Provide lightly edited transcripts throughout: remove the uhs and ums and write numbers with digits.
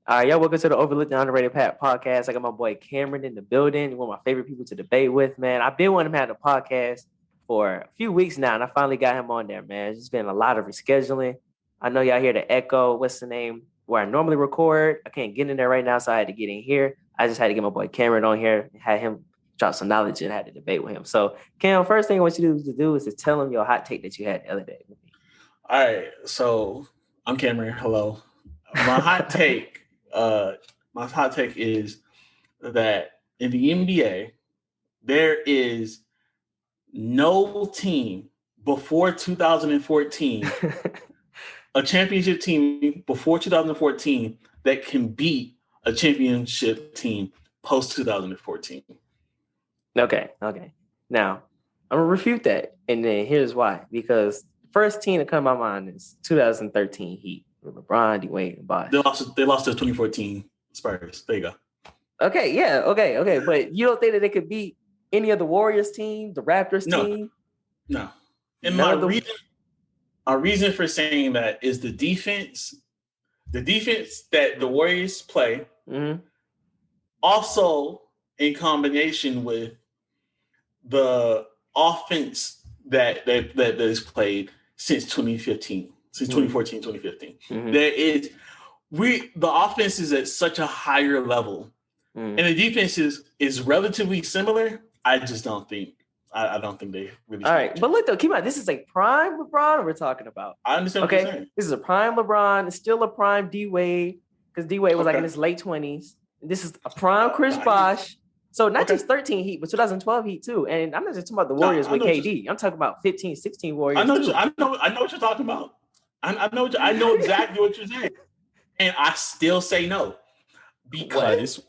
All right, y'all, welcome to the Overlooked and Underrated podcast. I got my boy Cameron in the building, one of my favorite people to debate with, man. I've been wanting him to have the podcast for a few weeks now, and I finally got him on there, man. It's just been a lot of rescheduling. I know y'all hear the echo, what's the name, where I normally record. I can't get in there right now, so I had to get in here. I just had to get my boy Cameron on here, had him drop some knowledge and had to debate with him. So, Cam, first thing I want you to do is to tell him your hot take that you had the other day with me. All right, so I'm Cameron. Hello. My hot take. My hot take is that in the NBA, there is no team before 2014, a championship team before 2014 that can beat a championship team post 2014. Okay. Now, I'm going to refute that. And then here's why. Because the first team to come to my mind is 2013 Heat with LeBron, Dwayne, and Bosh. They lost to 2014 Spurs. There you go. Okay, yeah, okay. But you don't think that they could beat any of the Warriors team, the Raptors team? No. And my reason for saying that is the defense that the Warriors play, also in combination with the offense that is played since 2015, since 2014, 2015. The offense is at such a higher level, and the defense is relatively similar. I just don't think I don't think they really. All right, but look though, keep in mind, this is a prime LeBron we're talking about. I understand. Okay, what you're saying. This is a prime LeBron. It's still a prime D Wade because D Wade was like in his late 20s. This is a prime Chris Bosh. So not just 13 Heat, but 2012 Heat too. And I'm not just talking about the Warriors with KD. I'm talking about 15, 16 Warriors. I know what you're talking about. I know exactly what you're saying. And I still say no. Because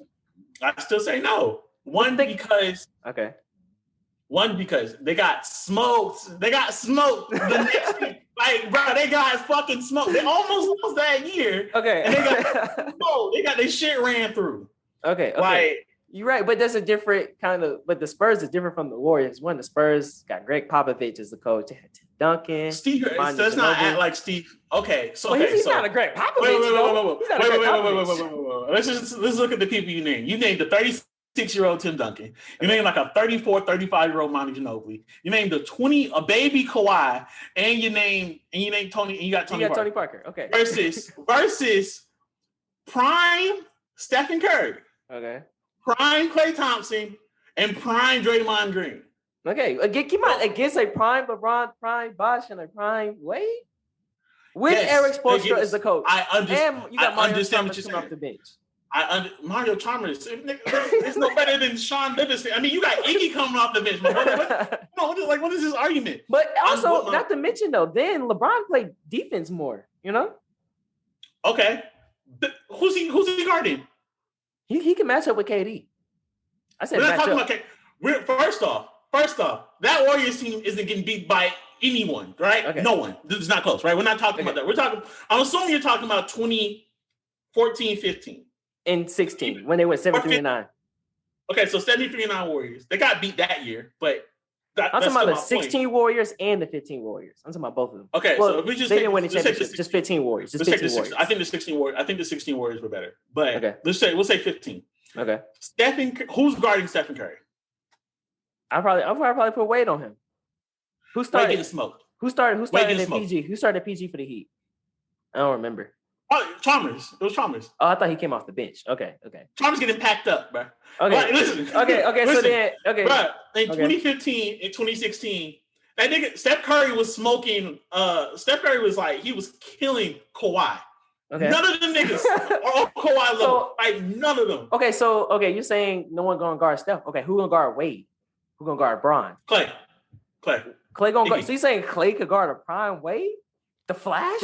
I still say no. One, because they got smoked. They got smoked the next week. Like, bro, they got fucking smoked. They almost lost that year. Okay. And they got smoked. They got their shit ran through. Okay. Like, you're right, but that's a different kind of. But the Spurs is different from the Warriors. One, the Spurs got Greg Popovich as the coach. They had Tim Duncan. Steve does not act like Steve. Okay, so he's not a Greg Popovich. Wait. Let's look at the people you named. You named the 36-year-old Tim Duncan. You named like a 34, 35-year-old Monty Ginobili. You named a baby Kawhi, and you named Tony. And you got Tony Parker. Okay. Versus prime Stephen Curry. Okay. Prime Klay Thompson and prime Draymond Green. Okay, keep on against a prime LeBron, prime Bosh, and a prime Wade with Eric Spoelstra as the coach. I understand. And you got Mario Chalmers coming off the bench. Mario Chalmers is no better than Sean Livingston. I mean, you got Iggy coming off the bench. What is this argument? But also, not to mention though, then LeBron played defense more. You know. Okay, who's he guarding? He can match up with KD. I said we're not talking about First off, that Warriors team isn't getting beat by anyone, right? Okay. No one. This is not close, right? We're not talking about that. I'm assuming you're talking about 2014, 15. And 16, when they went 73-9. Okay, so 73-9 Warriors. They got beat that year, but I'm talking about the 16 Warriors and the 15 Warriors. I'm talking about both of them. Okay, so if we they didn't win the championship. Just 15 Warriors. Just 15 Warriors. I think the 16 Warriors were better. But we'll say 15. Okay. Who's guarding Stephen Curry? I'll probably put Wade on him. Who started getting smoked? Who started at PG? Who started PG for the Heat? I don't remember. Oh, Chalmers. It was Chalmers. Oh, I thought he came off the bench. Okay. Chalmers getting packed up, bro. Okay. Right, listen. Okay. Listen, so then, okay. Bro, in 2015, in 2016, that nigga Steph Curry was smoking. Steph Curry was like he was killing Kawhi. Okay. None of them niggas are Kawhi level. Like none of them. Okay, so you're saying no one gonna guard Steph. Okay, who gonna guard Wade? Who gonna guard Bron? Clay gonna guard. So you saying Clay could guard a prime Wade? The Flash?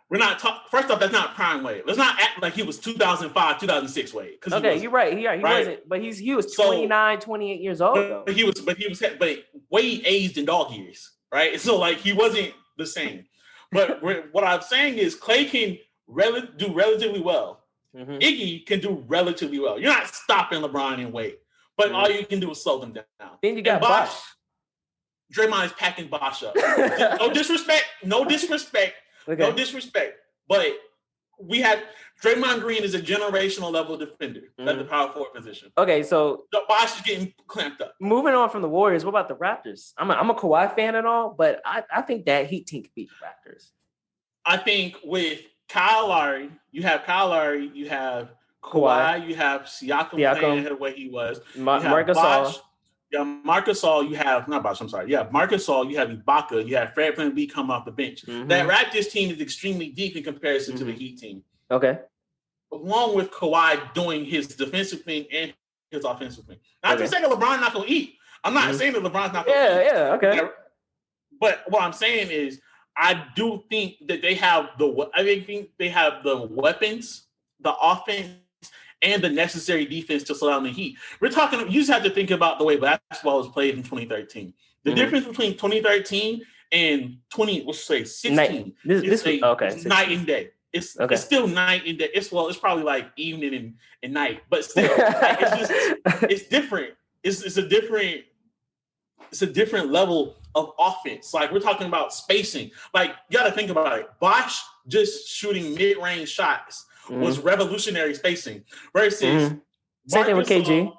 We're not talking. First off, that's not prime Wade. Let's not act like he was 2005, 2006 Wade. Okay, you're right. He wasn't. But he was 29, 28 years old though. But Wade aged in dog years, right? So like he wasn't the same. But what I'm saying is Clay can do relatively well. Mm-hmm. Iggy can do relatively well. You're not stopping LeBron and Wade, but all you can do is slow them down. Then you got Bosh. Draymond is packing Bosh up. No disrespect. Okay. No disrespect. But we had Draymond Green is a generational level defender at the power forward position. Okay, so the Bosh is getting clamped up. Moving on from the Warriors, what about the Raptors? I'm a Kawhi fan and all, but I think that Heat team could beat the Raptors. I think with Kyle Lowry, you have Kawhi, you have Siakam playing ahead of where he was. Marc Gasol. Yeah, Marc Gasol, you have not Bosh, I'm sorry. Yeah, Marc Gasol, you have Ibaka, you have Fred VanVleet come off the bench. That Raptors team is extremely deep in comparison to the Heat team. Okay. Along with Kawhi doing his defensive thing and his offensive thing. Not to say that LeBron's not going to eat. I'm not saying that LeBron's not going to eat. Yeah, okay. But what I'm saying is, I do think that they have the weapons, the offense, and the necessary defense to slow down the Heat. You just have to think about the way basketball was played in 2013. The difference between 2013 and 16 is night and day. It's still night and day. It's probably like evening and night, but still, it's different. It's a different level of offense. Like, we're talking about spacing. Like, you got to think about it. Bosh just shooting mid-range shots was revolutionary spacing versus same thing with KG.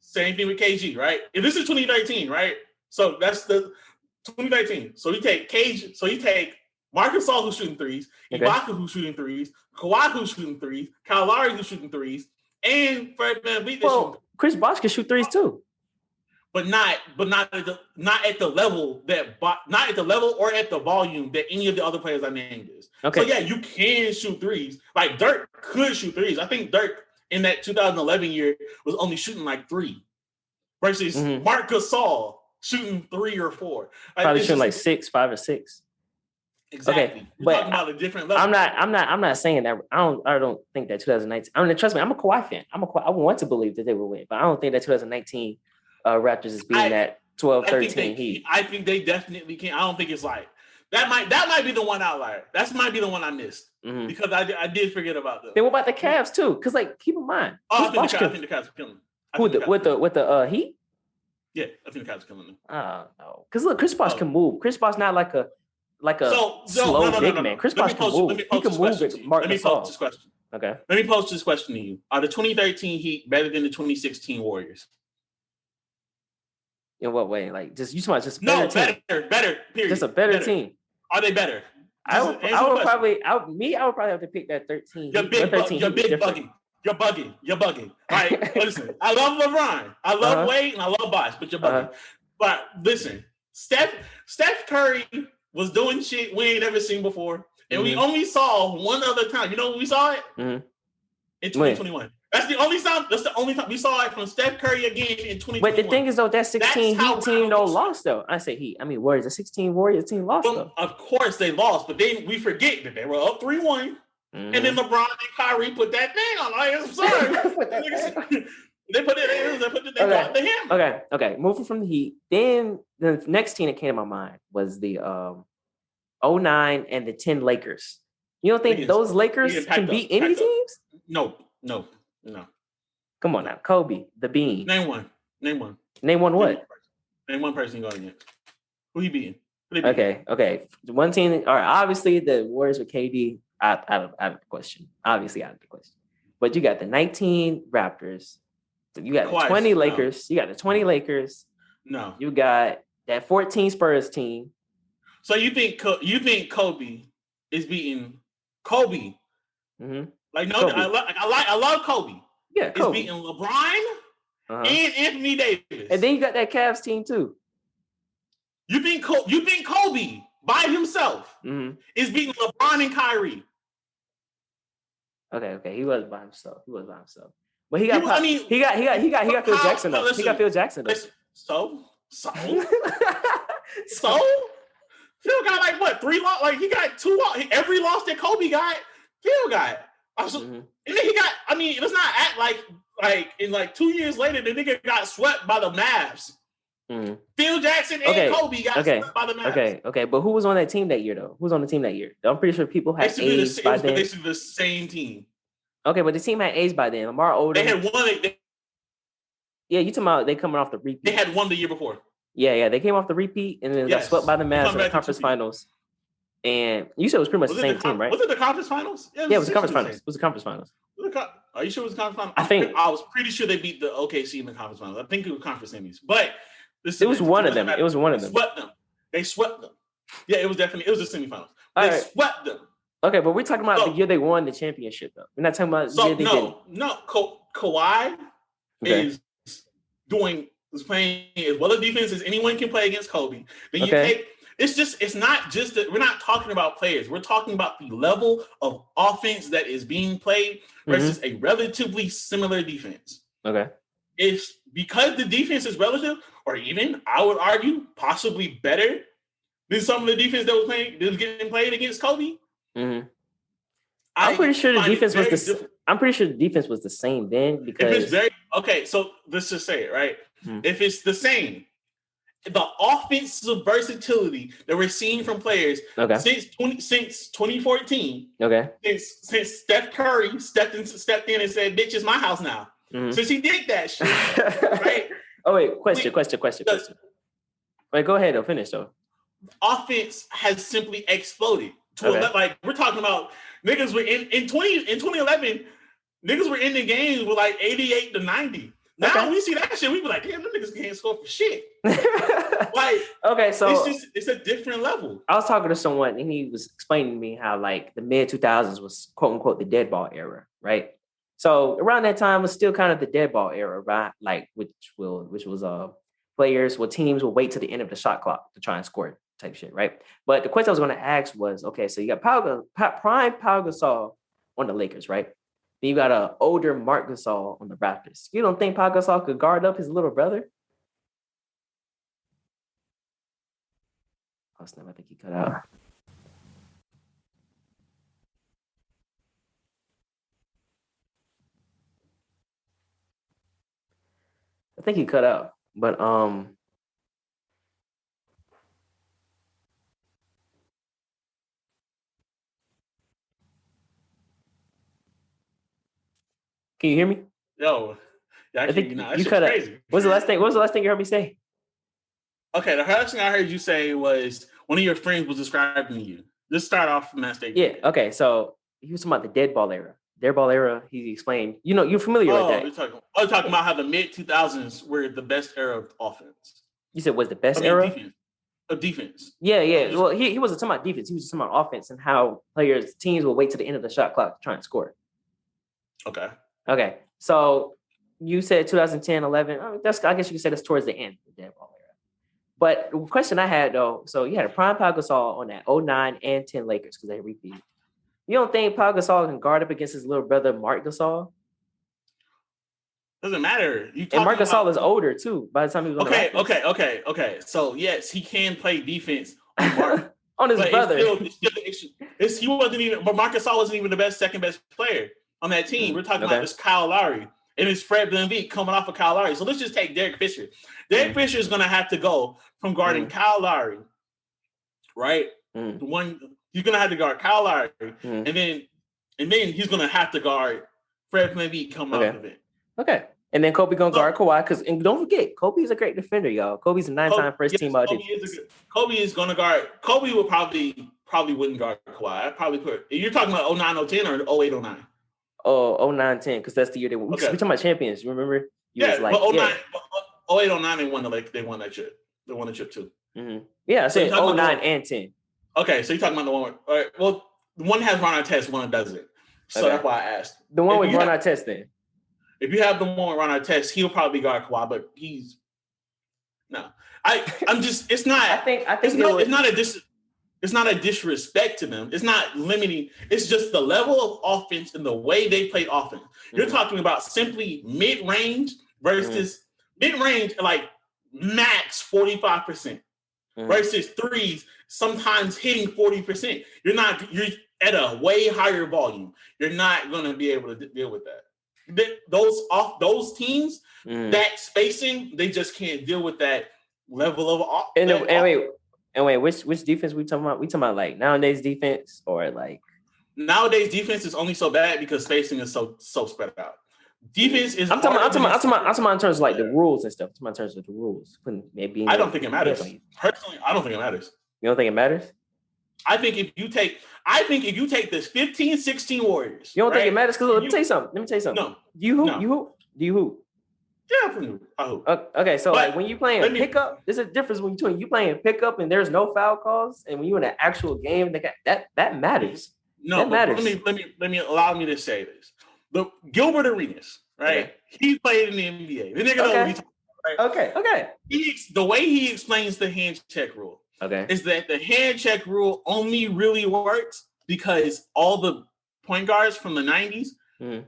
Same thing with KG, right? If this is 2013, right? So that's the 2013. So you take KG. So you take Marc Gasol, who's shooting threes, Ibaka, who's shooting threes, Kawhi, who's shooting threes, Kyle Lowry, who's shooting threes, and Fred VanVleet. Well, Chris Bosh can shoot threes too, but not at the level or at the volume that any of the other players I named is. Okay. So yeah, you can shoot threes. Like, Dirk could shoot threes. I think Dirk in that 2011 year was only shooting like 3, versus Marc Gasol shooting 3 or 4. Probably shooting like 6, 5 or 6. Exactly. Okay, but talking about a different level. I'm not saying that. I don't think that 2019. I mean, trust me, I'm a Kawhi fan. I want to believe that they will win, but I don't think that 2019 Raptors is beating that 12-13 Heat. I think they definitely can. I don't think it's like that. Might be the one outlier. That might be the one I missed because I did forget about them. Then what about the Cavs too? Because, like, keep in mind, I think the Cavs are killing them. With the Heat? Yeah, I think the Cavs are killing them. Oh no, because look, Chris Bosh can move. Chris Bosh not like a slow big man. Chris Bosh can move. He can move with Marc Gasol. Let me pose this question. Okay. Let me pose this question to you. Are the 2013 Heat better than the 2016 Warriors? In what way? Like, just better team. Better. Period. Just a better team. Are they better? I would probably have to pick that 13. You're bugging. All right, listen. I love LeBron. I love Wade, and I love Bosh, but you're bugging. But listen, Steph Curry was doing shit we ain't ever seen before, and we only saw one other time. You know when we saw it? In 2021. That's the only time. That's the only time we saw it from Steph Curry again in 2021. But the thing is, though, that 16 Heat team lost though. I say Heat. I mean Warriors. The 16 Warriors team lost though. Of course they lost, but then we forget that they were up 3-1, and then LeBron and Kyrie put that thing on. I'm sorry. They put it in. Okay. Moving from the Heat, then the next team that came to my mind was the 09 and the 10 Lakers. You don't think those Lakers can beat any teams? No. Come on now, Kobe, the Bean. Name one. Name one what? Name one person going against. Who he beating? Okay. One team. All right. Obviously, the Warriors with KD out of the question. Obviously, out of the question. But you got the 19 Raptors. You got the 20 Lakers. No. You got the 20 Lakers. No. You got that 14 Spurs team. So you think Kobe is beating Kobe? Mm-hmm. Like, no, Kobe. I love Kobe. Yeah, Kobe. It's beating LeBron and Anthony Davis. And then you got that Cavs team too. You think Kobe by himself is beating LeBron and Kyrie? Okay. He was by himself. But he got Phil Jackson though. He got Phil Jackson though. So Phil got like what 3 loss? Like he got 2 loss. Every loss that Kobe got, Phil got. And then he got. I mean, let's not act like in like 2 years later, the nigga got swept by the Mavs. Phil Jackson and Kobe got swept by the Mavs. Okay. But who was on that team that year though? Who was on the team that year? I'm pretty sure people had aged by then. Basically the same team. Okay, but the team had aged by then. Lamar Odom. They had won. Yeah, you talking about they coming off the repeat? They had won the year before. Yeah, they came off the repeat and then got swept by the Mavs in the conference finals. And you said it was pretty much the same team, right? Was it the conference finals? Yeah, it was the conference finals. It was the conference finals. Are you sure it was the conference finals? I think I was pretty sure they beat the OKC in the conference finals. I think it was conference semis, but it was one of them. It was one of them. They swept them. Yeah, it was the semifinals. They swept them. Okay, but we're talking about the year they won the championship, though. We're not talking about the year they didn't. No. Kawhi is playing as well a defense as anyone can play against Kobe. Then you take. It's not just that we're not talking about players. We're talking about the level of offense that is being played versus a relatively similar defense. Okay. It's because the defense is relative, or even I would argue possibly better than some of the defense that was getting played against Kobe. Mm-hmm. I'm pretty sure the defense was the same then because so let's just say it, right? Mm-hmm. If it's the same, the offensive versatility that we're seeing from players since 2014. Okay. Since Steph Curry stepped in and said, "Bitch, it's my house now." Mm-hmm. Since he did that shit, right? Oh wait, question. Wait, go ahead. Finish though. Offense has simply exploded. Like we're talking about niggas were in 2011. Niggas were in the games with like 88 to 90. Now we see that shit, we be like, damn, them niggas can't score for shit. Like, okay, so it's a different level. I was talking to someone and he was explaining to me how like the mid 2000s was quote unquote the dead ball era, right? So around that time was still kind of the dead ball era, right? Like which was teams will wait till the end of the shot clock to try and score type shit, right? But the question I was going to ask was, okay, so you got prime Pau Gasol on the Lakers, right? Then you got an older Marc Gasol on the Raptors. You don't think Pau Gasol could guard up his little brother? Oh snap! I think he cut out. I think he cut out, but can you hear me? Yo, I think you cut out. What was the last thing you heard me say? Okay, the first thing I heard you say was one of your friends was describing you. Just start off from that statement. Yeah. Okay. So he was talking about the dead ball era. Dead ball era. He explained. You know, you're familiar with that. You're talking about how the mid 2000s were the best era of offense. You said was the best era of defense. Yeah. Well, he wasn't talking about defense. He was just talking about offense and how teams will wait to the end of the shot clock to try and score. Okay. So you said 2010, 11. I guess you could say that's towards the end of the dead ball era. But the question I had though, so you had a prime Pau Gasol on that 09 and 10 Lakers because they repeated. You don't think Pau Gasol can guard up against his little brother Marc Gasol? Doesn't matter. And Marc Gasol is older too. By the time he was on the Raptors. Okay. So yes, he can play defense on Marc. on his brother. He wasn't even. But Marc Gasol wasn't even the second best player on that team. We're talking about this Kyle Lowry. And it's Fred VanVleet coming off of Kyle Lowry. So let's just take Derek Fisher. Derek Fisher is going to have to go from guarding Kyle Lowry, right? He's going to have to guard Kyle Lowry, and then he's going to have to guard Fred VanVleet coming off of it. Okay. And then Kobe going to guard Kawhi. And don't forget, Kobe's a great defender, y'all. Kobe's a 9-time first team all defense. Kobe is going to guard. Kobe would probably wouldn't guard Kawhi. I'd probably you're talking about 09, 010 or 08, 09? Oh, 09, 10, because that's the year we're talking about champions. You remember? But 09, 08, 09, they won that chip. They won the chip too. Mm-hmm. Yeah, I said 09 and 10. Okay, so you're talking about the one. All right, well, one has Ron Artest, one doesn't. So that's why I asked. The one with Ron Artest, then. If you have the one with Ron Artest, he'll probably guard Kawhi, but he's no. I'm just. It's not. I think it's not a disrespect to them. It's not limiting. It's just the level of offense and the way they play offense. You're talking about simply mid-range versus mid-range, like max 45% versus threes, sometimes hitting 40%. You're at a way higher volume. You're not going to be able to deal with that. Those teams, that spacing, they just can't deal with that level of offense. And wait, which defense we talking about? We talking about like nowadays defense or like nowadays defense is only so bad because spacing is so spread out. Defense is. I'm talking about in terms of like the rules and stuff. I'm talking about in terms of the rules. I don't think it matters. Personally, I don't think it matters. You don't think it matters? I think if you take the 15-16 Warriors. You don't right? think it matters? Because let me tell you something. No. You hoop? Do you hoop? Yeah, I hoop. Okay, so But like when you playing pickup, there's a difference between you playing pickup and there's no foul calls, and when you in an actual game, that matters. No, that matters. Let me allow me to say this. The Gilbert Arenas, right? Okay. He played in the NBA. The nigga knows what he's talking about, right? Okay. The way he explains the hand check rule is that the hand check rule only really works because all the point guards from the 90s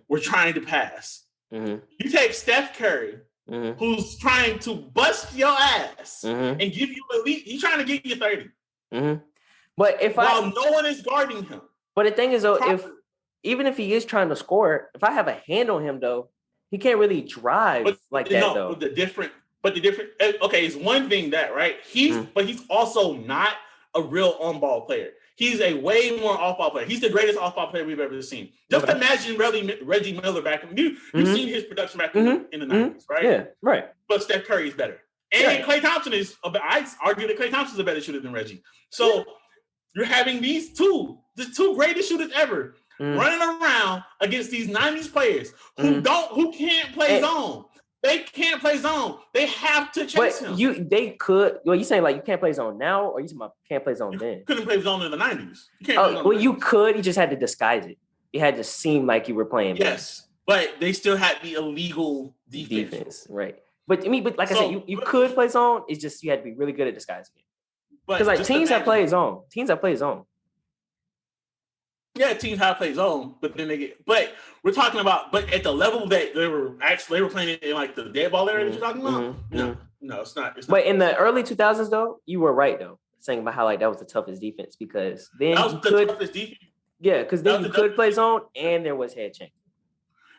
were trying to pass. You take Steph Curry, who's trying to bust your ass and give you elite. He's trying to give you 30. But while no one is guarding him. But the thing is, though, even if he is trying to score, if I have a hand on him, though, he can't really drive that, though. But the different. Okay, it's one thing that right. But he's also not a real on-ball player. He's a way more off-ball player. He's the greatest off-ball player we've ever seen. Just imagine Reggie Miller back in. You've seen his production back in the 90s, right? Yeah, right. But Steph Curry's better. And Klay Thompson I argue that Klay Thompson's a better shooter than Reggie. So you're having the two greatest shooters ever, running around against these 90s players who can't play zone. They can't play zone. They have to chase him. They could. Well, you saying like you can't play zone now, or you saying can't play zone then? Couldn't play zone in the 90s. You could. You just had to disguise it. It had to seem like you were playing. Yes, but they still had the illegal defense. Right? But like I said, you could play zone. It's just you had to be really good at disguising it. Because like teams have played zone. Yeah, teams have played zone, but then But we're talking about. But at the level that they were playing in like the dead ball area that you're talking about. No, it's not. But in the early 2000s, though, you were right though, saying about how like that was the toughest defense because then that was the toughest defense. Yeah, because then you could play zone and there was head checking.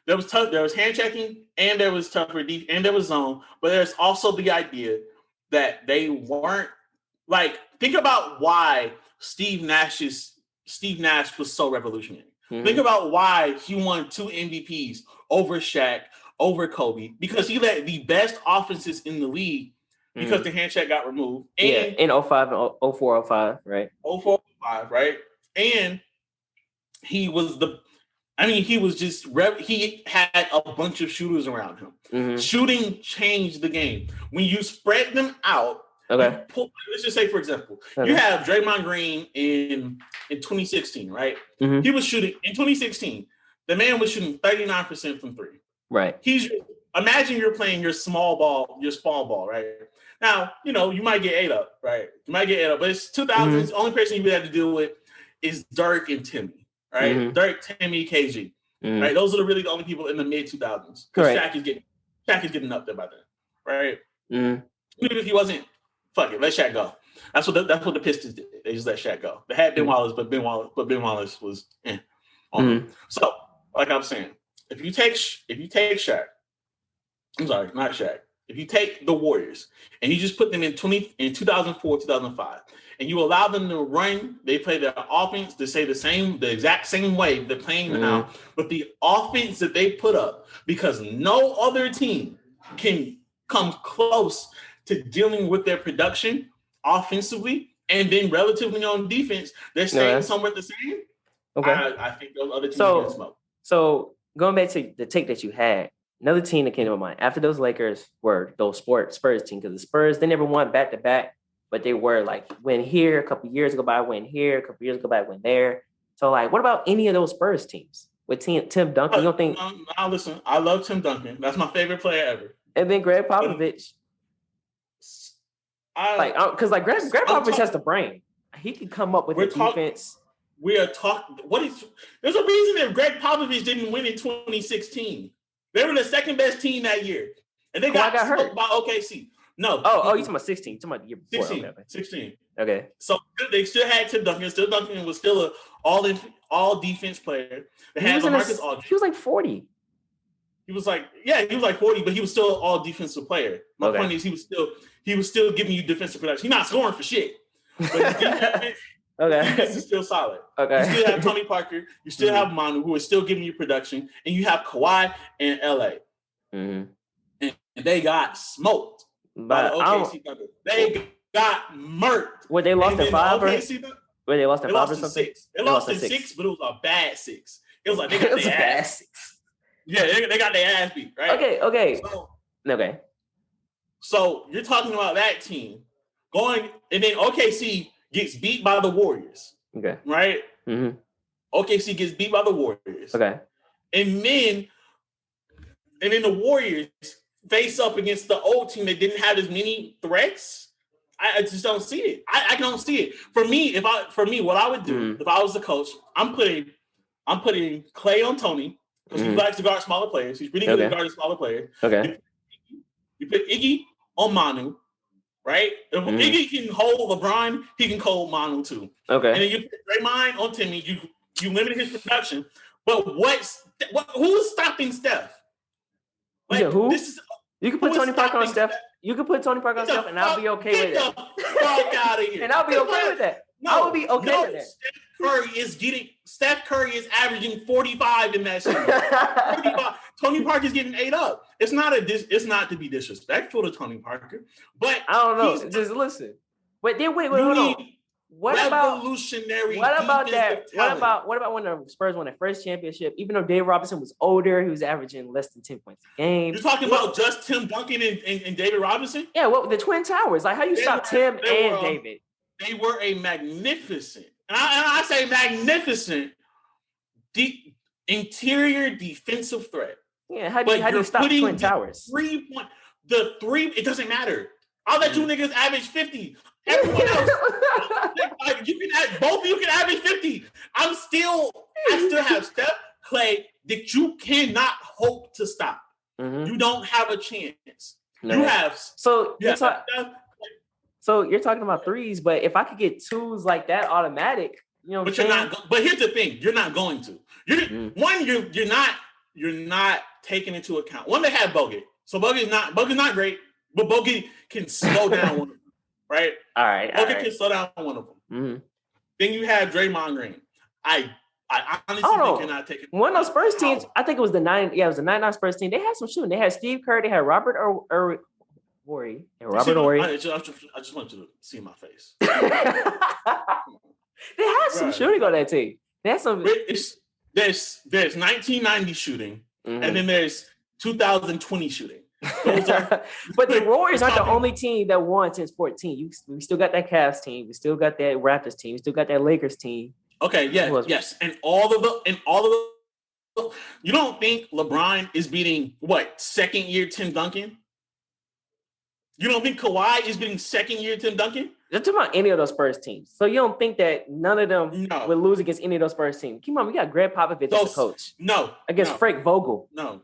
There was hand checking and there was tougher defense and there was zone. But there's also the idea that they weren't like. Think about why Steve Nash was so revolutionary. Think about why he won 2 MVPs over Shaq, over Kobe, because he led the best offenses in the league because the hand check got removed. And in 05 and 04, 05, right? 04, 05, right? And he was he had a bunch of shooters around him. Shooting changed the game. When you spread them out, let's just say, for example, you have Draymond Green in 2016, right? He was shooting in 2016. The man was shooting 39% from 3. Right. Imagine you're playing your small ball, right? Now, you might get ate up, right? But it's 2000s. The only person you would have to deal with is Dirk and Timmy, right? Dirk, Timmy, KG, right? Those are really the only people in the mid 2000s. Because Shaq is getting up there by then, right? Even if he wasn't. Fuck it, let Shaq go. That's what the Pistons did. They just let Shaq go. They had Ben Wallace, but Ben Wallace was on him. So, like I was saying, if you take Shaq, I'm sorry, not Shaq. If you take the Warriors and you just put them in 2004, 2005, and you allow them to run, they play their offense, they say the exact same way they're playing now, but the offense that they put up, because no other team can come close to dealing with their production offensively, and then relatively on defense, they're staying somewhat the same. Okay, I think those other teams can smoke. So going back to the take that you had, another team that came to my mind after those Lakers were those Spurs team, because the Spurs, they never won back to back, but they were like win here a couple years ago by win here, a couple years ago by win there. So like, what about any of those Spurs teams with Tim Duncan? You don't think? Now listen, I love Tim Duncan. That's my favorite player ever. And then Greg Popovich. Because Greg Popovich has the brain. He can come up with the defense. We are talking. There's a reason that Greg Popovich didn't win in 2016. They were the second best team that year, and they got hurt by OKC. No. Oh, you talking about 16? You talking about the year before? 16. Okay. So they still had Tim Duncan. Still Duncan was still an all defense player. They had LaMarcus Aldridge. He was like 40. He was like 40, but he was still an all defensive player. My point is, he was still giving you defensive production. He's not scoring for shit, but his defense is still solid. Okay. You still have Tony Parker. You still have Manu, who is still giving you production, and you have Kawhi and LA. And they got smoked by the OKC Thunder. They got murked. What, they lost in 5? Wait, they lost in They 5 lost or in something? 6. They lost in 6, but it was a bad 6. It was like they got It was a their bad ass. 6. Yeah, they got their ass beat, right? Okay. Okay. So you're talking about that team going, and then OKC gets beat by the Warriors. Okay. Right? Mm-hmm. OKC gets beat by the Warriors. Okay. And then the Warriors face up against the old team that didn't have as many threats. I just don't see it. I don't see it. For me, what I would do if I was the coach, I'm putting Clay on Tony because he likes to guard smaller players. He's really good at guarding smaller players. Okay. You put Iggy on Manu, right? If Iggy can hold LeBron, he can hold Manu too. Okay. And then you put Draymond on Timmy. You limit his production. But who's stopping Steph? Like, who? You can put Tony Parker on Steph. Steph? You can put Tony Parker on Steph, and I'll be okay with it. Get the fuck out of here. And I'll be okay with that. I will be okay with that. Steph Curry is averaging 45 in that series. 45. Tony Parker's getting 8 up. It's not to be disrespectful to Tony Parker, but I don't know. Just listen. But then wait, hold on. What about that? What about when the Spurs won their first championship? Even though Dave Robinson was older, he was averaging less than 10 points a game. You're talking about just Tim Duncan and David Robinson? Yeah, the Twin Towers. Like, how you stop Tim and David? They were a magnificent, and I say magnificent, interior defensive threat. Yeah, how do you stop Twin Towers? 3 point. It doesn't matter. I'll let you niggas average 50. Everyone else, both of you can average 50. I still have Steph, Clay that you cannot hope to stop. Mm-hmm. You don't have a chance. No. You have So you're talking about threes, but if I could get twos like that automatic, but you're not. But here's the thing: you're not going to. You're not taking into account. One, they have Bogut, so Bogut's not great, but Bogut can slow down one of them, right? All right. Bogut can slow down one of them. Mm-hmm. Then you have Draymond Green. I honestly think you're not taking one of those Spurs teams. I think it was the 99 Spurs team. They had some shooting. They had Steve Kerr. They had Robert Horry and Robert Horry. I just want you to see my face. They had some shooting on that team. They had some. There's 1990 shooting, and then there's 2020 shooting. But the Warriors aren't the only team that won since 14. We still got that Cavs team. We still got that Raptors team. We still got that Lakers team. Okay, yes, and all of the. You don't think LeBron is beating second year Tim Duncan? You don't think Kawhi is beating second year Tim Duncan? They're talking about any of those Spurs teams. So you don't think that none of them would lose against any of those Spurs teams? Come on, we got Greg Popovich as a coach. No. Against Frank Vogel. No.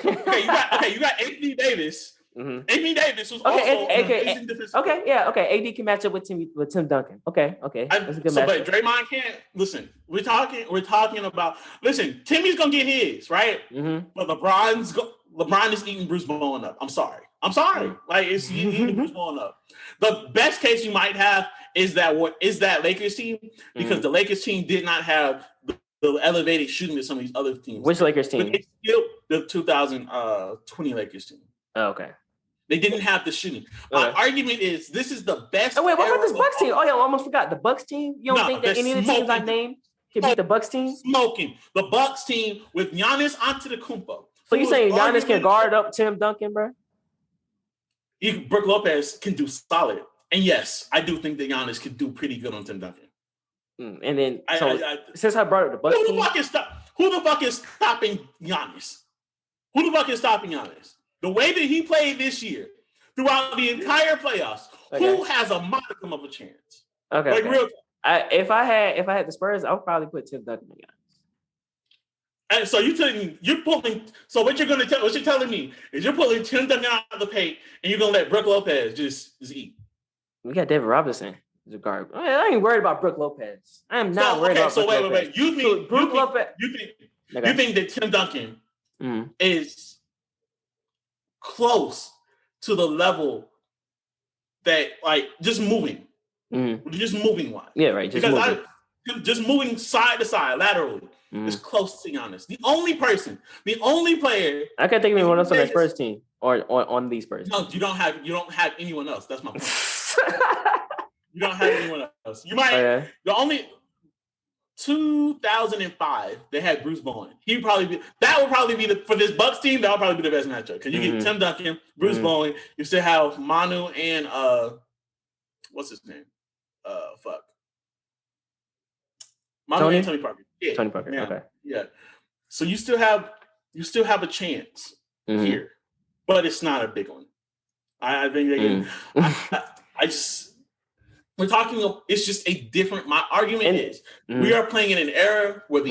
Okay, you got Anthony Davis. Mm-hmm. Anthony Davis was also amazing defensive. Okay. AD can match up with Tim Duncan. Okay. That's a good match. But Draymond can't. Listen, we're talking about. Listen, Timmy's gonna get his right, but LeBron is eating Bruce Bowen up. I'm sorry. Like it's eating Bruce Bowen up. The best case you might have is that Lakers team because the Lakers team did not have the elevated shooting that some of these other teams. Which Lakers team? But it's still the 2020 Lakers team. Oh, okay. They didn't have the shooting. My argument is this is the best. Oh, wait, what about this Bucks team? Oh, yeah, I almost forgot. The Bucks team? You don't think that any of the teams I named can beat the Bucks team? Smoking. The Bucks team with Giannis Antetokounmpo. So you saying Giannis can guard up Tim Duncan, bro? Brook Lopez can do solid. And yes, I do think that Giannis can do pretty good on Tim Duncan. And then, since I brought up the Bucks Who the fuck is stopping Giannis? Who the fuck is stopping Giannis? The way that he played this year, throughout the entire playoffs, who has a modicum of a chance? Okay. Real time. If I had the Spurs, I would probably put Tim Duncan on Giannis. And so what you're telling me is you're pulling Tim Duncan out of the paint and you're gonna let Brook Lopez just eat. We got David Robinson as a guard. I ain't worried about Brook Lopez. I am not worried about Brook Lopez. Wait. You think that Tim Duncan is close to the level that just moving wise? Yeah, right. Just moving side to side laterally. Is close to Giannis. The only player. I can't think of anyone else on that Spurs team or on these Spurs. No, you don't have anyone else. That's my point. You don't have anyone else. You might. The only 2005 they had Bruce Bowen. That would probably be for this Bucks team. That would probably be the best matchup because you get Tim Duncan, Bruce Bowen. You still have Manu and what's his name? Manu and Tony Parker. Yeah, Tony Parker. Man. Okay. Yeah. So you still have a chance here, but it's not a big one. I think they can. We're talking. It's just a different. My argument is we are playing in an era where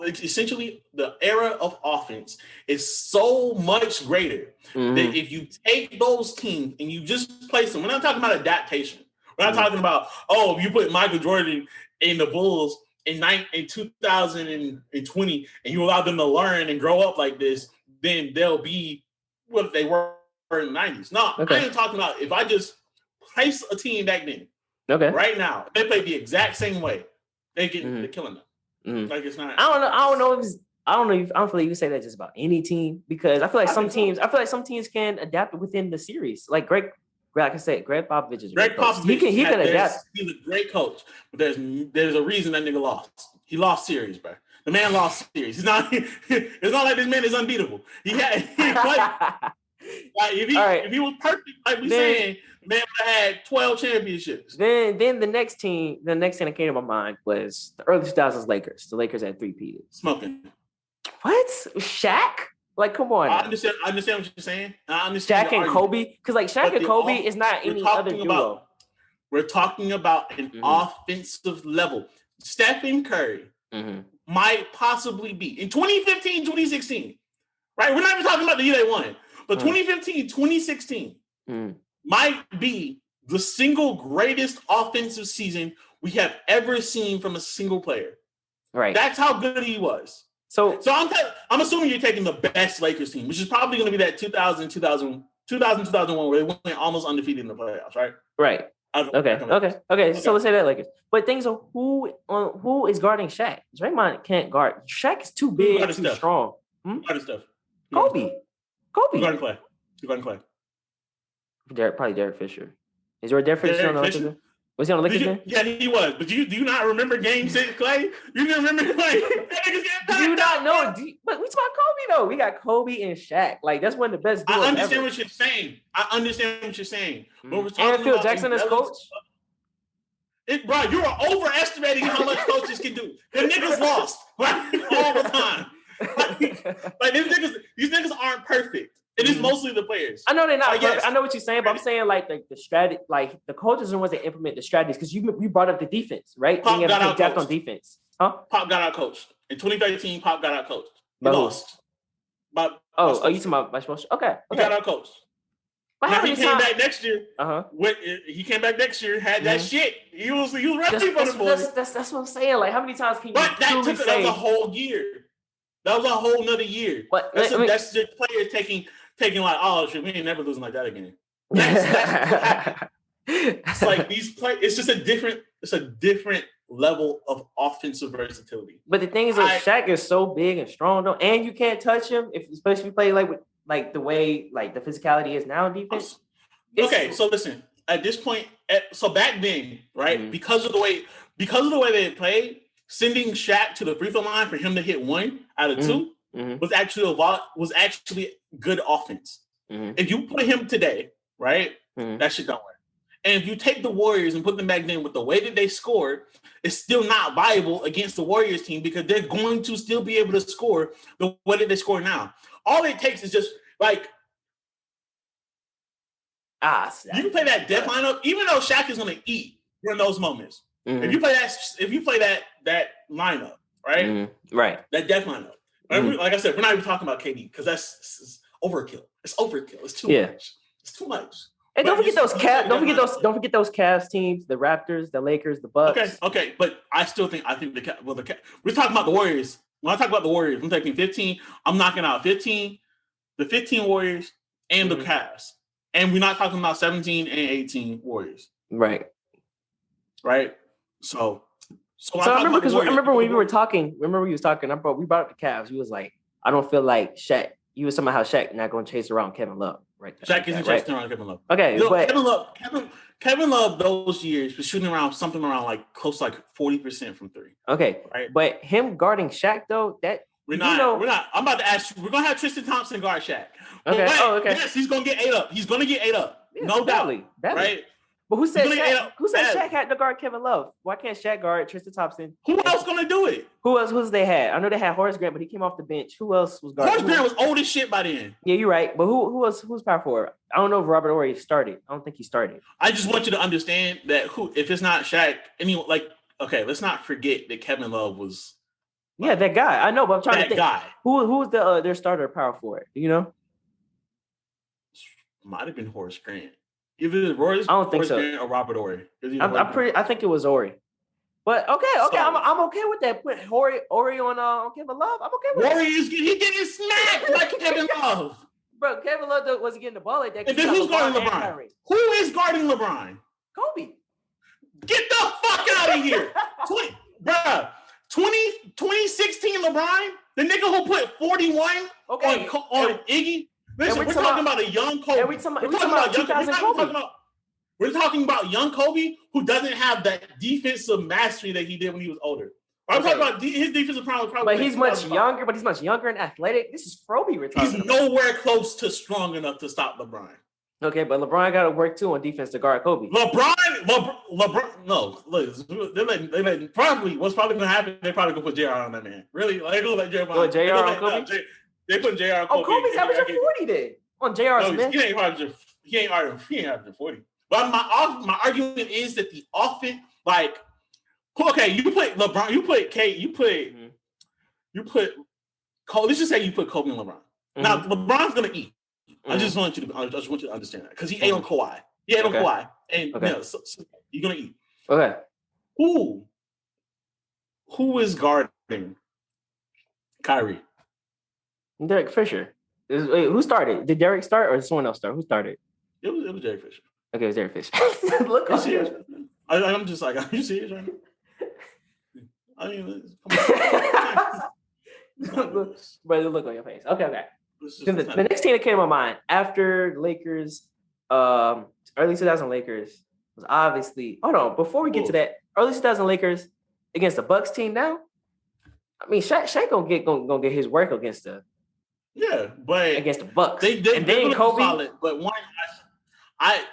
essentially the era of offense is so much greater that if you take those teams and you just place them, we're not talking about adaptation. We're not talking about if you put Michael Jordan in the Bulls in 2020 and you allow them to learn and grow up like this, then they'll be what they were in the 90s. No, I ain't talking about if I just place a team back then. Okay. Right now, they play the exact same way. They're killing them. Like it's not. I don't know if I don't feel like you can say that just about any team because I feel like some teams can adapt within the series. Like Greg Popovich is Greg Popovich. He can adapt. He's a great coach, but there's a reason that nigga lost. He lost series, bro. The man lost series. It's not like this man is unbeatable. If he was perfect, like we saying, the man would have had 12 championships. Then the next thing that came to my mind was the early 2000s Lakers. The Lakers had 3-peated. Smoking. What? Shaq? Like, come on. I understand what you're saying. I understand Shaq and Kobe, because like Shaq and Kobe is not any other duo. We're talking about an offensive level. Stephen Curry might possibly be in 2015, 2016. Right? We're not even talking about the year they won. But 2015, 2016 might be the single greatest offensive season we have ever seen from a single player. Right. That's how good he was. So I'm assuming you're taking the best Lakers team, which is probably going to be that 2001 where they went almost undefeated in the playoffs, right? Right. Okay. So let's say that Lakers. But things are who is guarding Shaq? Draymond can't guard. Shaq is too big, too strong. Guarding stuff. Kobe. Who's guarding Clay? Probably Derek Fisher. Is there a Derek Fisher on the Lakers? Was he on the Lakers then? Yeah, he was. But do you not remember Game 6, Clay? You didn't remember Clay? Do you not know? But we talk about Kobe though. We got Kobe and Shaq. Like that's one of the best duos I understand what you're saying. But we're talking and Phil Jackson as coach. Bro, you are overestimating how much coaches can do. The niggas lost all the time. Like these niggas aren't perfect. It is mostly the players. I know they're not. I know what you're saying, but I'm saying like the strategy, like the coaches are the ones that implement the strategies. Because you brought up the defense, right? Pop got out depth on defense, huh? Pop got out coached in 2013. Pop got out coached. He lost. You talking about my supposed? Okay. He got out coached. Now he came back next year. He came back next year, had that shit. He was ready for the boys. That's what I'm saying. Like, how many times can you? But that was a whole year. That was a whole nother year. But that's just players taking like, oh shit, we ain't never losing like that again. That's it's like these play. It's just a different level of offensive versatility. But the thing is, Shaq is so big and strong, though, and you can't touch him especially if you play like the way like the physicality is now in defense. Okay, so listen. At this point, so back then, right? Because of the way they played, sending Shaq to the free throw line for him to hit 1 out of 2 was actually good offense. If you put him today, right, that shit don't work. And if you take the Warriors and put them back then with the way that they scored, it's still not viable against the Warriors team because they're going to still be able to score the way that they score now. All it takes is just like you can play that death lineup, even though Shaq is going to eat during those moments. If you play that lineup, right, right, that death lineup. Like I said, we're not even talking about KD because that's overkill. It's overkill. It's too much. It's too much. And don't forget those Cavs teams, the Raptors, the Lakers, the Bucks. Okay, but I think we're talking about the Warriors. When I talk about the Warriors, I'm taking 15. I'm knocking out 15, the 15 Warriors, and the Cavs. And we're not talking about 17 and 18 Warriors. Right. So I remember when we were talking. Remember we was talking. We brought up the Cavs. He was like, I don't feel like Shaq. You was somehow Shaq not going to chase around Kevin Love, right? Shaq isn't chasing around Kevin Love. Okay, no, but Kevin Love those years was shooting around something around like close to like 40% from three. Okay, right? But him guarding Shaq though, we're not. I'm about to ask you. We're gonna have Tristan Thompson guard Shaq. Okay. But yes, he's gonna get ate up. He's gonna get ate up. Yeah, no doubt. Right? But who said Shaq had to guard Kevin Love? Why can't Shaq guard Tristan Thompson? Who else gonna do it? Who else they had? I know they had Horace Grant, but he came off the bench. Who else was guarding? Horace Grant was old as shit by then. Yeah, you're right. But who else? Who's power forward? I don't know if Robert Horry started. I don't think he started. I just want you to understand that if it's not Shaq, let's not forget that Kevin Love was. Yeah, that guy. I know, but I'm trying to think. That guy. Who's their starter power forward? Do you know? Might have been Horace Grant. Either it was Royce, I don't think Horace so. Grant or Robert Horry. I think it was Horry. But okay, I'm okay with that. Put Horry on Kevin Love. I'm okay with that. Horry is getting smacked like Kevin Love. Bro, Kevin Love wasn't getting the ball like that. And then who's guarding LeBron? Who is guarding LeBron? Kobe. Get the fuck out of here. 2016 LeBron, the nigga who put 41 on Iggy. Listen, we're talking about a young Kobe. We're talking about 2000 Kobe. We're talking about young Kobe who doesn't have that defensive mastery that he did when he was older. I'm talking about his defensive prowess. But he's much younger. But he's much younger and athletic. This is Kobe we're talking about. He's nowhere close to strong enough to stop LeBron. Okay, but LeBron got to work too on defense to guard Kobe. LeBron. No, look, they let probably what's probably going to happen. They probably going to put JR on that man. Really? Like, they're going to let JR on Kobe. They put JR on Kobe. Oh, Kobe's averaging 40 then on JR Smith. He ain't averaging 40. But my argument is that the offense, like, okay, you put LeBron, you put Kobe. Let's just say you put Kobe and LeBron. Mm-hmm. Now LeBron's gonna eat. Mm-hmm. I just want you to understand that because he ate on Kawhi. He ate on Kawhi, and so you're gonna eat. Okay. Who is guarding Kyrie? Derek Fisher. Who started? Did Derek start or did someone else start? Who started? It was Derek Fisher. Okay, it was Derek Fisher. Look, I'm serious. I'm just like, are you serious right now? I mean, brother, look on your face. Okay. The next team that came to my mind after Lakers, early 2000 Lakers was obviously. Hold on, before we get to that, early 2000 Lakers against the Bucks team. Now, I mean, Shaq gonna get his work against the. Yeah, but against the Bucks, they and then Kobe. Solid, but I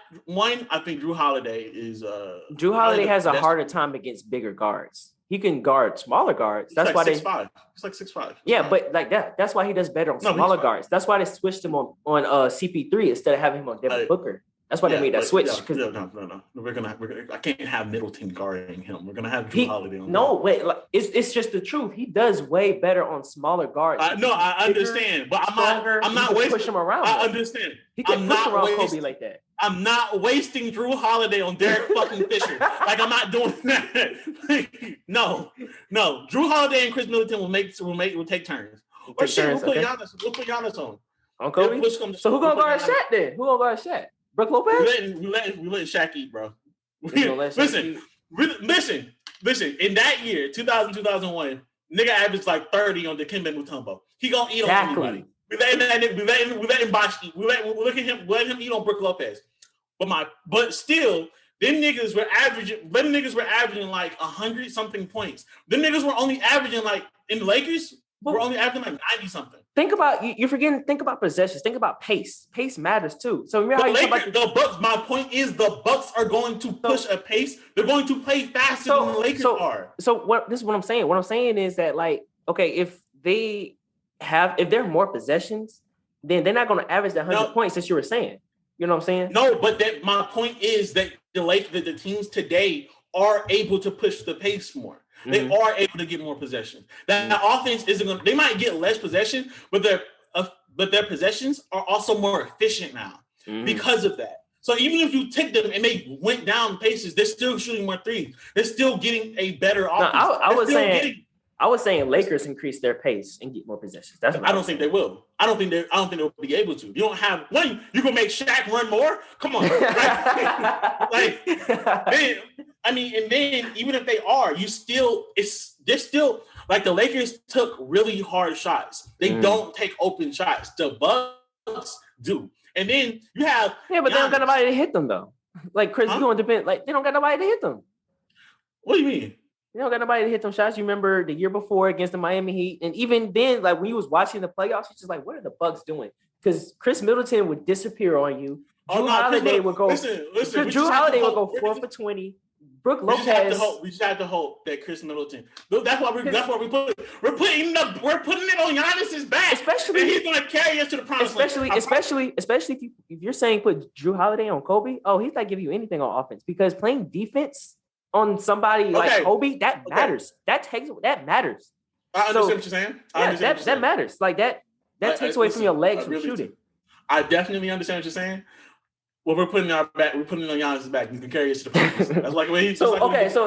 think Drew Holiday is. Drew Holiday has a harder time against bigger guards. He can guard smaller guards. That's why 6'5". He's like 6'5". Yeah, but like that. That's why he does better on smaller guards. That's why they switched him on CP3 instead of having him on Devin Booker. That's why they made that switch. No. I can't have Middleton guarding him. We're gonna have Drew Holiday on. No, wait. Like, it's just the truth. He does way better on smaller guards. I understand, but I'm not wasting. Push him around. I understand. He can push around Kobe like that. I'm not wasting Drew Holiday on Derek fucking Fisher. Like, I'm not doing that. No. Drew Holiday and Chris Middleton will take turns. Or shit, we'll put Giannis on. On Kobe? So who gonna guard Shaq then? Who gonna guard Shaq? Brook Lopez? We letting Shaq eat, bro. Listen. In that year, 2000-2001, nigga averaged like 30 on Dikembe Mutombo. He gonna eat on anybody. We let him Bosh eat. We let him eat on Brook Lopez. But still, them niggas were averaging like 100 something points. Them niggas were only averaging like in the Lakers. We're only averaging like 90 something. Think about you're forgetting. Think about possessions. Think about pace. Pace matters too. So remember the Bucks. My point is the Bucks are going to push a pace. They're going to play faster than the Lakers are. So this is what I'm saying. What I'm saying is that like, okay, if they're more possessions, then they're not going to average that 100 points that you were saying. You know what I'm saying? No, but my point is that the teams today are able to push the pace more. They are able to get more possessions. That offense isn't going. They might get less possession, but their possessions are also more efficient now because of that. So even if you take them and they went down paces, they're still shooting more threes. They're still getting a better offense. No, I was saying Lakers increase their pace and get more possessions. That's what I don't think they will. I don't think they'll be able to. You don't have one. You gonna make Shaq run more? Come on, and then even if they are, they're still like the Lakers took really hard shots. They don't take open shots. The Bucks do, and then you have but they don't got nobody to hit them though. Like Chris, Huh? going depend. Like they don't got nobody to hit them. What do you mean? They don't got nobody to hit them shots. You remember the year before against the Miami Heat, and even then, like when you was watching the playoffs, you're just like, what are the Bucks doing? Because Chris Middleton would disappear on you. Oh Drew no, Holiday would go. Listen. Drew Holiday would go 4 for 20. Brooke Lopez. We just have to hope that Chris Middleton. That's why we're putting it on Giannis's back, especially, and he's gonna carry us to the promised land. Especially if you're saying put Drew Holiday on Kobe. Oh, he's not giving you anything on offense because playing defense on somebody like Kobe matters. That matters. I understand what you're saying. That matters. Like that takes away from your legs from shooting. I definitely understand what you're saying. Well, we're putting it on Giannis's back. You can carry us to the playoffs. That's like way. So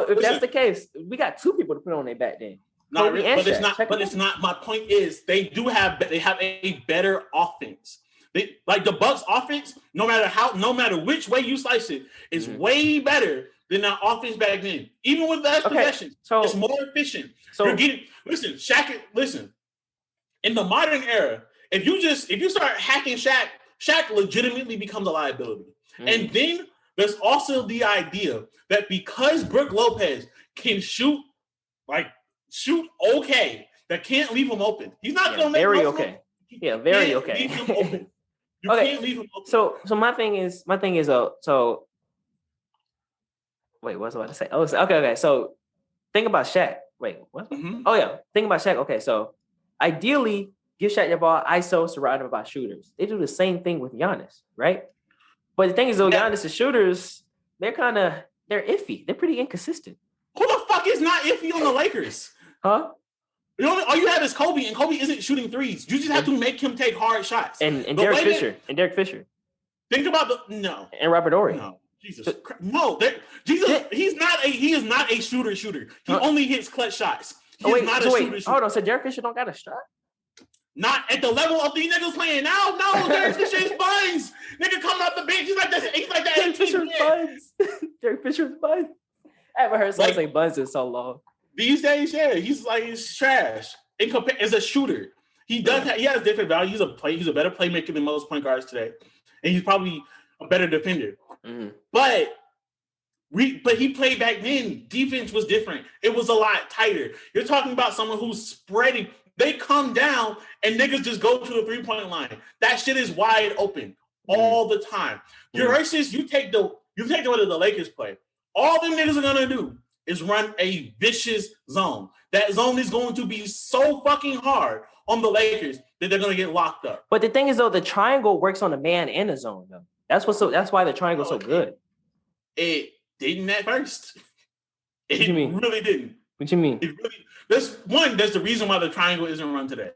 if that's the case, we got two people to put on their back then. But it's not. My point is, they have a better offense. Like the Bucks' offense, no matter which way you slice it, is way better than our offense back then. Even with less possessions, it's more efficient. So listen. In the modern era, if you start hacking Shaq legitimately becomes a liability. And then there's also the idea that because Brooke Lopez can shoot okay, that can't leave him open. He's not going to make very okay. Yeah, very okay. Leave him open. You can't leave him open. So my thing is so wait, what was I about to say? Oh, okay. So think about Shaq. Wait, what? Mm-hmm. Oh yeah, think about Shaq. Okay, so ideally, give Shaq the ball, ISO, surround him by shooters. They do the same thing with Giannis, right? But the thing is, though, Giannis' shooters, they're iffy. They're pretty inconsistent. Who the fuck is not iffy on the Lakers? Huh? All you have is Kobe, and Kobe isn't shooting threes. You just have to make him take hard shots. And Derek Fisher. Think about and Robert Horry. No. Jesus. He is not a shooter. He only hits clutch shots. He's not a shooter. Hold on. So Derek Fisher don't got a shot? Not at the level of these niggas playing now. No, Derek Fisher is buns. Nigga coming off the bench. He's like that. Derek Fisher's buns. Derek Fisher's buns. I haven't heard someone say buns in so long. These days, yeah, he's trash. As a shooter, he has different value. He's a better playmaker than most point guards today, and he's probably a better defender. Mm-hmm. But he played back then. Defense was different. It was a lot tighter. You're talking about someone who's spreading. They come down and niggas just go to the 3-point line. That shit is wide open all the time. You take the way the Lakers play. All them niggas are gonna do is run a vicious zone. That zone is going to be so fucking hard on the Lakers that they're gonna get locked up. But the thing is, though, the triangle works on a man and a zone, though. That's why the triangle's so good. It didn't at first. What do you mean? Really didn't. What you mean? That's the reason why the triangle isn't run today.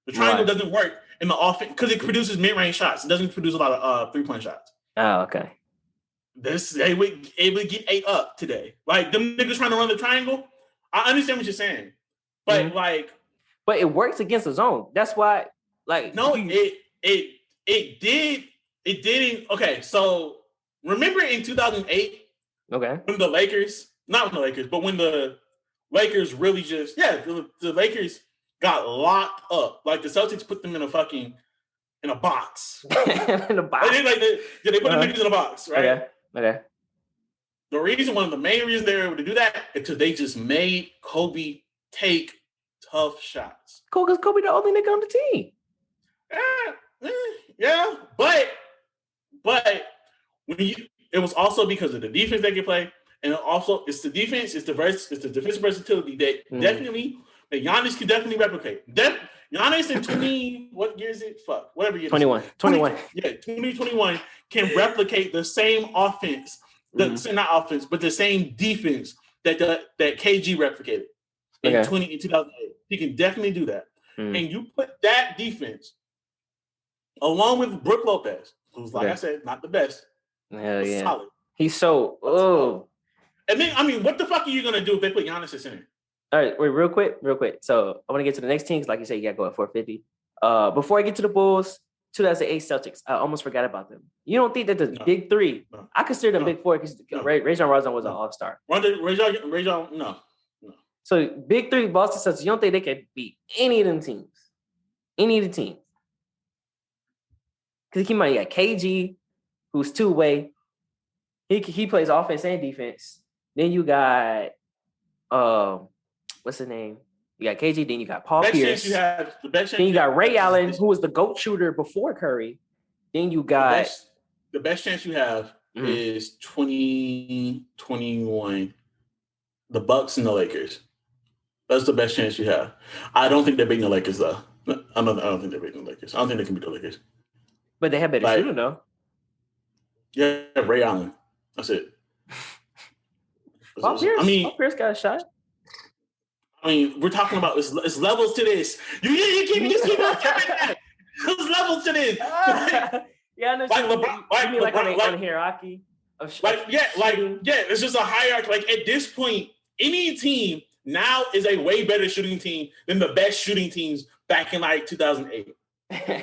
The triangle doesn't work in the offense because it produces mid-range shots. It doesn't produce a lot of 3-point shots. Oh, okay. They would get 8 up today. Like them niggas trying to run the triangle. I understand what you're saying, but but it works against the zone. That's why. It didn't. Okay, so remember in 2008. Okay. When the Lakers really just the Lakers got locked up. Like the Celtics put them in a box. In a box. They put the niggas in a box, right? Okay. One of the main reasons they were able to do that is because they just made Kobe take tough shots. Cool, because Kobe the only nigga on the team. Yeah, but it was also because of the defense they could play. And also, it's the defense, it's the defensive versatility that that Giannis can definitely replicate. Giannis in 20, what year is it? Fuck, whatever year. 21. 2021 can replicate the same offense, not offense, but the same defense that KG replicated in 2008. He can definitely do that. And you put that defense along with Brooke Lopez, who's I said, not the best. Hell yeah. Solid. He's so And then, what the fuck are you going to do if they put Giannis at center? All right, wait, real quick. So I want to get to the next team because, like you said, you got to go at 450. Before I get to the Bulls, 2008 Celtics, I almost forgot about them. You don't think that the big three, I consider them big four because Rajon Rondo was an all-star. Rajon, no. So big three, Boston Celtics, you don't think they can beat any of them teams? Any of the teams? Because you got KG, who's two-way. He plays offense and defense. Then you got what's his name? You got KG. Then you got Paul Pierce. Then you got Ray Allen, who was the GOAT shooter before Curry. Then you got the best chance you have is 2021. The Bucks and the Lakers. That's the best chance you have. I don't think they're beating the Lakers though. I don't think they're beating the Lakers. I don't think they can beat the Lakers. But they have better shooting though. Yeah, Ray Allen. That's it. Paul Pierce got a shot. I mean, we're talking about it's levels to this. You keep on that. There's levels to this. Yeah, I know. You mean like on a hierarchy of it's just a hierarchy. Like at this point, any team now is a way better shooting team than the best shooting teams back in like 2008.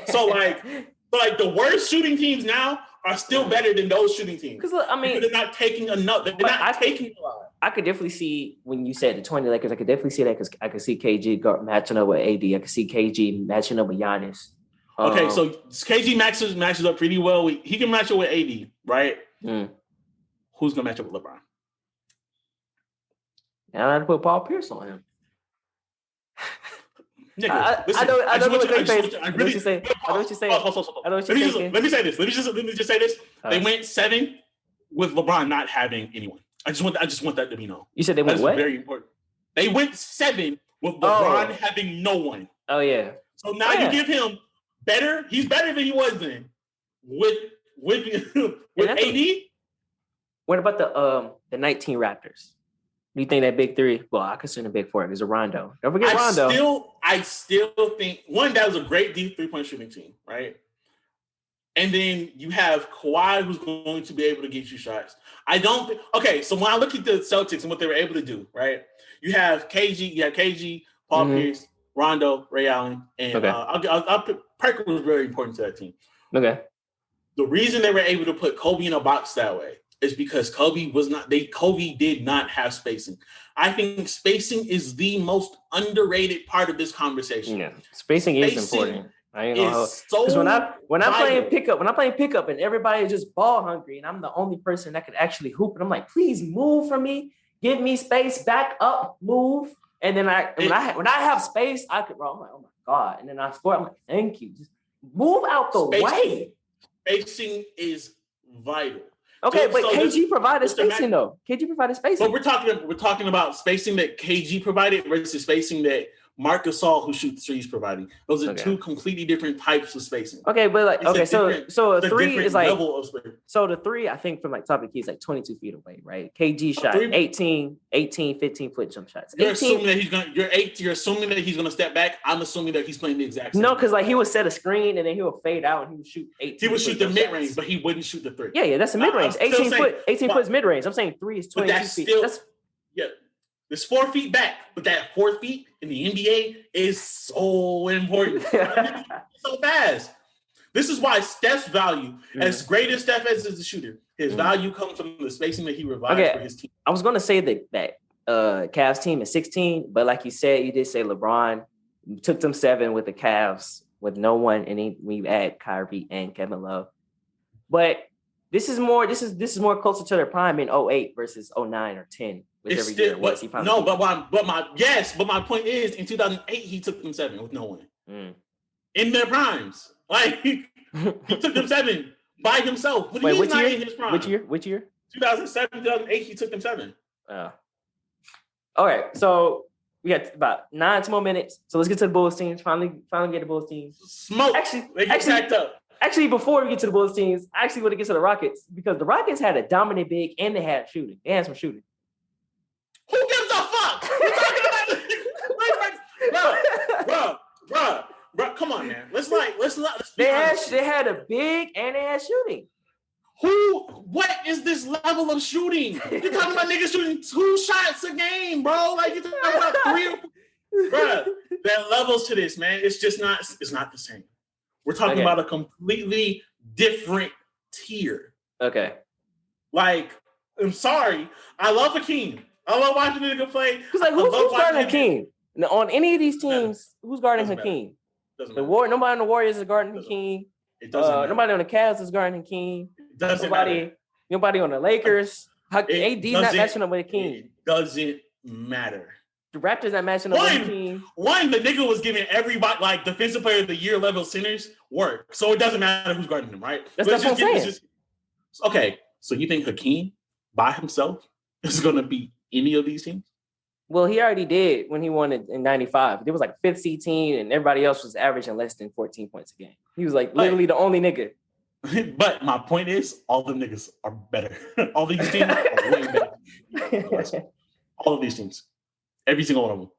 So the worst shooting teams now are still better than those shooting teams. Because they're not taking enough. They're not taking a lot. I could definitely see when you said the 20 Lakers. I could definitely see that because I could see KG matching up with AD. I could see KG matching up with Giannis. Okay, so KG matches up pretty well. He can match up with AD, right? Who's gonna match up with LeBron? Now I have to put Paul Pierce on him. Nigga, I know what you're saying. I know what you're saying. Let me say this. Let me just say this. They went 7 with LeBron not having anyone. I just want that to be known. You said they went what? Very important. They went 7 with LeBron having no one. Oh yeah. So now you give him better. He's better than he was then with AD. What about the 19 Raptors? Do you think that big three? Well, I consider the big 4 is a Rondo. Don't forget Rondo. I still think that was a great deep 3-point shooting team, right? And then you have Kawhi, who's going to be able to get you shots. So when I look at the Celtics and what they were able to do, right? You have KG, Paul Pierce, Rondo, Ray Allen, and I'll put Parker was very important to that team. Okay. The reason they were able to put Kobe in a box that way is because Kobe did not have spacing. I think spacing is the most underrated part of this conversation. Yeah, spacing is important. I ain't gonna because when I'm playing pickup and everybody is just ball hungry and I'm the only person that could actually hoop and I'm like, please move for me, give me space, back up, move. And then when I have space, I could roll. I'm like, oh my God. And then I score. I'm like, thank you. Just move out the way. Spacing is vital. Okay, but KG provided spacing though. KG provided spacing. But we're talking about spacing that KG provided versus spacing that Marc Gasol, who shoots threes, providing. Those are two completely different types of spacing. Okay, but so a 3 is like so the 3 I think from like top of the key is like 22 feet away, right? KG shot 18, 15 foot jump shots. You're assuming that he's gonna step back. I'm assuming that he's playing the exact same. No, because like he would set a screen and then he would fade out and he would shoot 18. He would shoot the mid range, but he wouldn't shoot the 3. Yeah, that's a mid range. 18 foot is mid range. I'm saying 3 is 22 feet. It's 4 feet back, but that 4 feet in the NBA is so important. So fast. This is why Steph's value, as great as Steph is as a shooter, his value comes from the spacing that he provides for his team. I was going to say that Cavs team is 16, but like you said, you did say LeBron took them 7 with the Cavs with no one, and we add Kyrie and Kevin Love. But this is more closer to their prime in 08 versus 09 or 10. Whichever year it was. But my point is, in 2008, he took them 7 with no one. In their primes. Like, he took them 7 by himself. But he's not in his prime. Which year? 2007, 2008, he took them 7. All right, so we got about 9 more minutes. So let's get to the Bulls teams. Finally get the Bulls teams. Smoke. They get packed up. Actually, before we get to the Bulls teams, I actually want to get to the Rockets because the Rockets had a dominant big and they had shooting. They had some shooting. Who gives a fuck? Bro, come on, man. Let's They had a big and they had shooting. What is this level of shooting? You're talking about niggas shooting 2 shots a game, bro. Like you're talking about 3 or 4. Bro, there are levels to this, man. It's not the same. We're talking about a completely different tier. Okay. Like, I'm sorry. I love Hakeem. I love watching the nigga play. Because like, who's guarding Hakeem? Now, on any of these teams, who's guarding Hakeem? Nobody on the Warriors is guarding Hakeem. It doesn't matter. Nobody on the Cavs is guarding Hakeem. It doesn't matter. Nobody on the Lakers. AD's not doesn't- matching up with Hakeem. It doesn't matter. The Raptors not matching up with Hakeem. One, the nigga was giving everybody like defensive player of the year level centers work, so it doesn't matter who's guarding him, right? That's what I'm saying. Okay, so you think Hakeem by himself is going to beat any of these teams? Well, he already did when he won it in 95. There was like a fifth seed team, and everybody else was averaging less than 14 points a game. He was like literally the only nigga. But my point is, all the niggas are better. All these teams are way better. All of these teams. Every single one of them.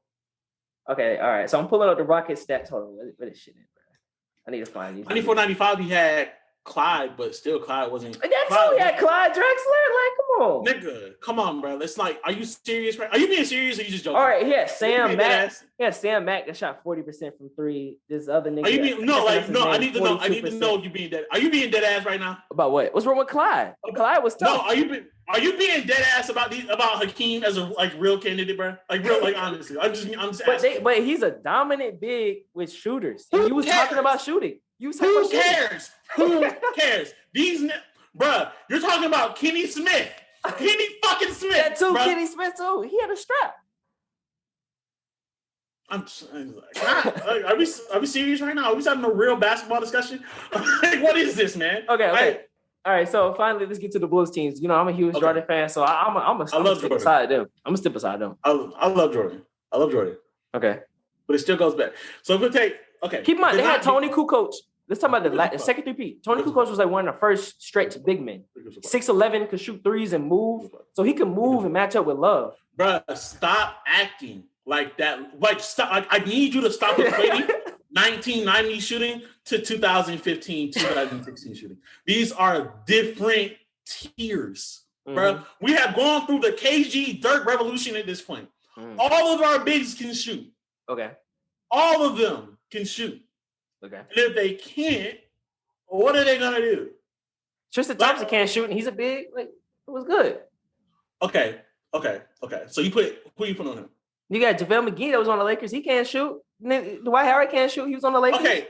Okay, all right. So I'm pulling up the Rockets stats. Hold on. What is shit in, bro? I need to find these. 94-95, he had Clyde, but still Clyde wasn't. That's who he had, Clyde Drexler. Like, come on. Nigga, come on, bro. It's like, are you serious, right? Are you being serious or you just joking? All right, yeah, Sam Mack. Yeah, Sam Mack that shot 40% from three. This other nigga. Are you being I need to know. I need to know if you're being dead. Are you being dead ass right now? About what? What's wrong with Clyde? Clyde was tough. No, are you being dead ass about Hakeem as a like real candidate, bro? Like real, like honestly. I'm just asking. But he's a dominant big with shooters. And you was talking about shooting. Who cares? Who cares? Bruh, you're talking about Kenny Smith. Kenny fucking Smith. That too, bruh. Kenny Smith too. He had a strap. Are we serious right now? Are we having a real basketball discussion? Like, what is this, man? Okay. All right, so finally, let's get to the Blues teams. You know, I'm a huge Jordan fan, so I'm gonna step beside them. I'm gonna step beside them. I love Jordan. Okay. But it still goes back. So if we take, keep in mind, they had Tony Kukoc. Let's talk about the second three-peat. Tony Kukoc was like one of the first stretch big men. 6'11", could shoot threes and move. So he can move and match up with Love. Bruh, stop acting like that. Like, stop. Like, I need you to stop equating 1990 shooting to 2015, 2016 shooting. These are different tiers, bro. We have gone through the KG Dirk revolution at this point. All of our bigs can shoot. Okay. All of them can shoot. Okay. And if they can't, what are they gonna do? Tristan Thompson can't shoot, and he's a big. Like, it was good. Okay. So who you put on him? You got JaVale McGee that was on the Lakers. He can't shoot. Dwight Howard can't shoot. He was on the Lakers. Okay.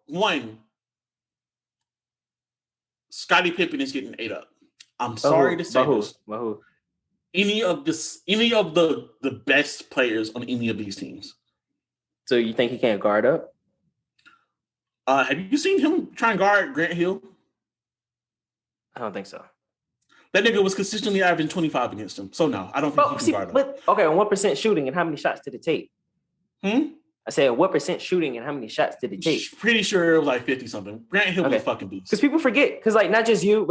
One, Scottie Pippen is getting ate up. I'm sorry to say this. Who? Any of the best players on any of these teams. So you think he can't guard up? Have you seen him try and guard Grant Hill? I don't think so. That nigga was consistently averaging 25 against him. So no, I don't think he can guard up. Okay, on what % shooting and how many shots did it take? I said, what % shooting and how many shots did it take? Pretty sure it was like 50 something. Grant Hill was a fucking beast. Because people forget, because like not just you, but